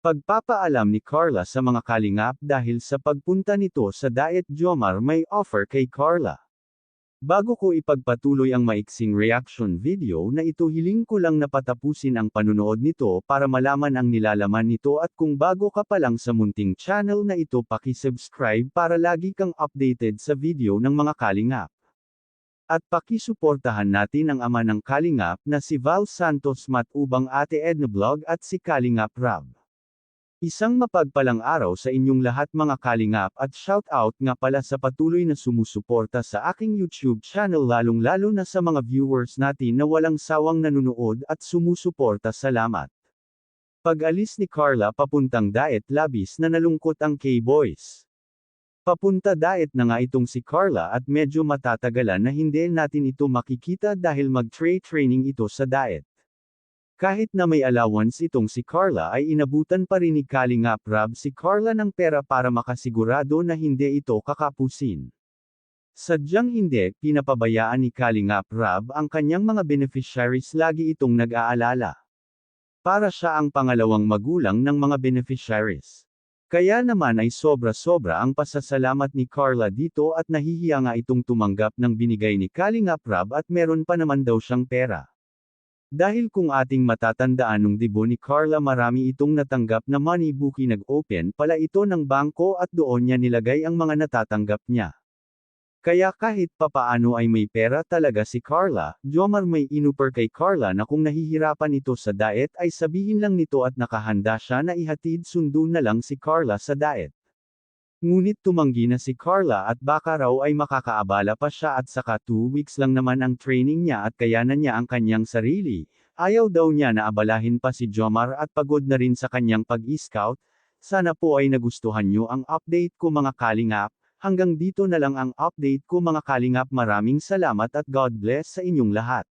Pagpapaalam ni Carla sa mga kalingap dahil sa pagpunta nito sa Diet Jomar may offer kay Carla. Bago ko ipagpatuloy ang maiksing reaction video na ito hiling ko lang na patapusin ang panunood nito para malaman ang nilalaman nito at kung bago ka pa lang sa munting channel na ito paki-subscribe para lagi kang updated sa video ng mga kalingap. At pakisuportahan natin ang ama ng kalingap na si Val Santos Matubang Ate Edna Vlog at si Kalingap Rab. Isang mapagpalang araw sa inyong lahat mga kalingap at shoutout nga pala sa patuloy na sumusuporta sa aking YouTube channel lalong-lalo na sa mga viewers natin na walang sawang nanunood at sumusuporta. Salamat. Pag-alis ni Carla papuntang Diet labis na nalungkot ang K-Boys. Papunta Diet na nga itong si Carla at medyo matatagalan na hindi natin ito makikita dahil mag-training ito sa Diet. Kahit na may allowance itong si Carla ay inabutan pa rin ni Kalingap Rab si Carla ng pera para makasigurado na hindi ito kakapusin. Sadyang hindi, pinapabayaan ni Kalingap Rab ang kanyang mga beneficiaries lagi itong nag-aalala. Para siya ang pangalawang magulang ng mga beneficiaries. Kaya naman ay sobra-sobra ang pasasalamat ni Carla dito at nahihiya nga itong tumanggap ng binigay ni Kalingap Rab at meron pa naman daw siyang pera. Dahil kung ating matatandaan nung debut ni Carla marami itong natanggap na money bookie nag-open pala ito ng bangko at doon niya nilagay ang mga natatanggap niya. Kaya kahit papaano ay may pera talaga si Carla, Jomar may inuper kay Carla na kung nahihirapan ito sa diet ay sabihin lang nito at nakahanda siya na ihatid sundo na lang si Carla sa diet. Ngunit tumanggi na si Carla at baka raw ay makakaabala pa siya at saka 2 weeks lang naman ang training niya at kayanan niya ang kanyang sarili. Ayaw daw niya na abalahin pa si Jomar at pagod na rin sa kanyang pag-scout. Sana po ay nagustuhan nyo ang update ko mga kalingap. Hanggang dito na lang ang update ko mga kalingap. Maraming salamat at God bless sa inyong lahat.